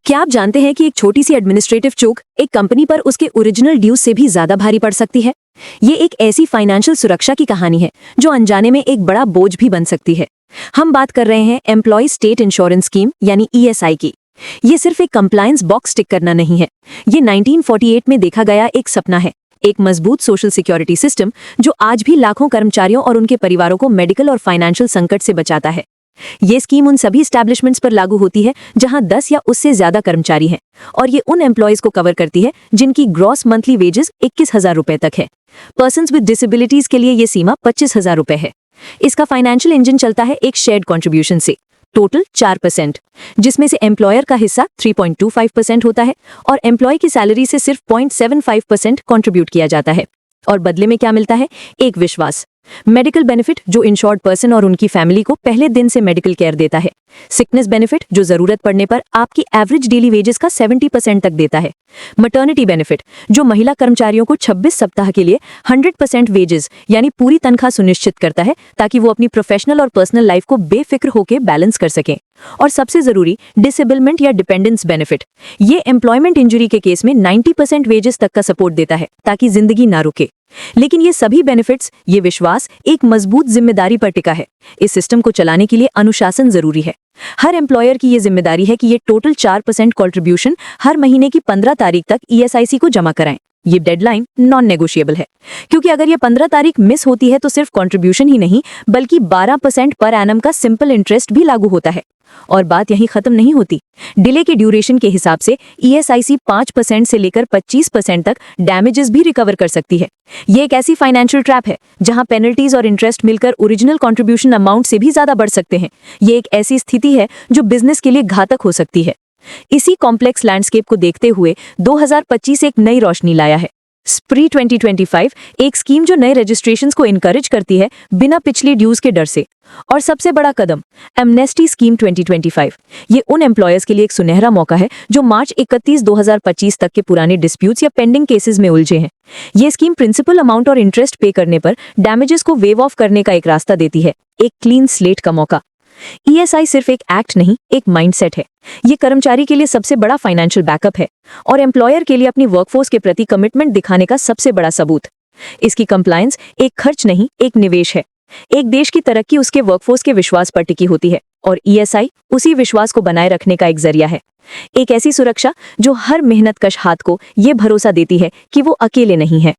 क्या आप जानते हैं कि एक छोटी सी एडमिनिस्ट्रेटिव चूक एक कंपनी पर उसके ओरिजिनल ड्यूज से भी ज्यादा भारी पड़ सकती है। ये एक ऐसी फाइनेंशियल सुरक्षा की कहानी है जो अनजाने में एक बड़ा बोझ भी बन सकती है। हम बात कर रहे हैं एम्प्लॉय स्टेट इंश्योरेंस स्कीम यानी ईएसआई की। ये सिर्फ एक कंप्लायंस बॉक्स टिक करना नहीं है। ये 1948 में देखा गया एक सपना है, एक मजबूत सोशल सिक्योरिटी सिस्टम जो आज भी लाखों कर्मचारियों और उनके परिवारों को मेडिकल और फाइनेंशियल संकट से बचाता है। ये स्कीम उन सभी एस्टैब्लिशमेंट्स पर लागू होती है जहां 10 या उससे ज्यादा कर्मचारी हैं, और ये उन एम्प्लॉयज को कवर करती है जिनकी ग्रॉस मंथली वेजेस 21,000 रुपए तक है। पर्सन्स विद डिसेबिलिटीज के लिए ये सीमा 25,000 रुपए है। इसका फाइनेंशियल इंजन चलता है एक शेयर्ड कॉन्ट्रीब्यूशन से, टोटल 4%, जिसमें से एम्प्लॉयर का हिस्सा 3.25% होता है और एम्प्लॉय की सैलरी से सिर्फ 0.75% कॉन्ट्रीब्यूट किया जाता है। और बदले में क्या मिलता है? एक विश्वास, मेडिकल बेनिफिट जो इंश्योर्ड पर्सन और उनकी फैमिली को पहले दिन से मेडिकल केयर देता है। सिकनेस बेनिफिट जो जरूरत पड़ने पर आपकी एवरेज डेली वेजेस का 70% तक देता है। मटर्निटी बेनिफिट जो महिला कर्मचारियों को 26 सप्ताह के लिए 100% वेजेस यानी पूरी तनख्वाह सुनिश्चित करता है ताकि वो अपनी प्रोफेशनल और पर्सनल लाइफ को बेफिक्र होकर बैलेंस कर सकें। और सबसे जरूरी डिसेबलमेंट या डिपेंडेंस बेनिफिट, ये एम्प्लॉयमेंट इंजरी के केस में 90% वेजेस तक का सपोर्ट देता है ताकि जिंदगी ना रुके। लेकिन ये सभी बेनिफिट्स, ये विश्वास एक मजबूत जिम्मेदारी पर टिका है। इस सिस्टम को चलाने के लिए अनुशासन जरूरी है। हर एम्प्लॉयर की ये जिम्मेदारी है कि ये टोटल 4% कॉन्ट्रीब्यूशन हर महीने की 15 तारीख तक ईएसआईसी को जमा कराएं। ये डेडलाइन नॉन नेगोशिएबल है, क्योंकि अगर ये 15 तारीख मिस होती है तो सिर्फ कॉन्ट्रीब्यूशन ही नहीं बल्कि 12% पर एनम का सिंपल इंटरेस्ट भी लागू होता है। और बात यहीं खत्म नहीं होती। डिले के ड्यूरेशन के हिसाब से ईएसआईसी 5% से लेकर 25% तक डैमेजेस भी रिकवर कर सकती है। ये एक ऐसी फाइनेंशियल ट्रैप है जहां पेनल्टीज और इंटरेस्ट मिलकर ओरिजिनल कंट्रीब्यूशन अमाउंट से भी ज्यादा बढ़ सकते हैं। ये एक ऐसी स्थिति है जो बिजनेस के लिए घातक हो सकती है। इसी कॉम्प्लेक्स लैंडस्केप को देखते हुए 2025 एक नई रोशनी लाया है। स्प्री 2025 एक स्कीम जो नए रजिस्ट्रेशंस को इनकरेज करती है बिना पिछली ड्यूज के डर से। और सबसे बड़ा कदम, एमनेस्टी स्कीम 2025, ये उन एम्प्लॉयर्स के लिए एक सुनहरा मौका है जो मार्च 31, 2025 तक के पुराने डिस्प्यूट्स या पेंडिंग केसेस में उलझे हैं। ये स्कीम प्रिंसिपल अमाउंट और इंटरेस्ट पे करने पर डैमेजेस को वेव ऑफ करने का एक रास्ता देती है, एक क्लीन स्लेट का मौका। ईएसआई सिर्फ एक एक्ट नहीं, एक माइंडसेट है। ये कर्मचारी के लिए सबसे बड़ा फाइनेंशियल बैकअप है और एम्प्लॉयर के लिए अपनी वर्कफोर्स के प्रति कमिटमेंट दिखाने का सबसे बड़ा सबूत। इसकी कंप्लायंस एक खर्च नहीं, एक निवेश है। एक देश की तरक्की उसके वर्कफोर्स के विश्वास पर टिकी होती है और ईएसआई उसी विश्वास को बनाए रखने का एक जरिया है। एक ऐसी सुरक्षा जो हर मेहनतकश हाथ को ये भरोसा देती है कि वो अकेले नहीं है।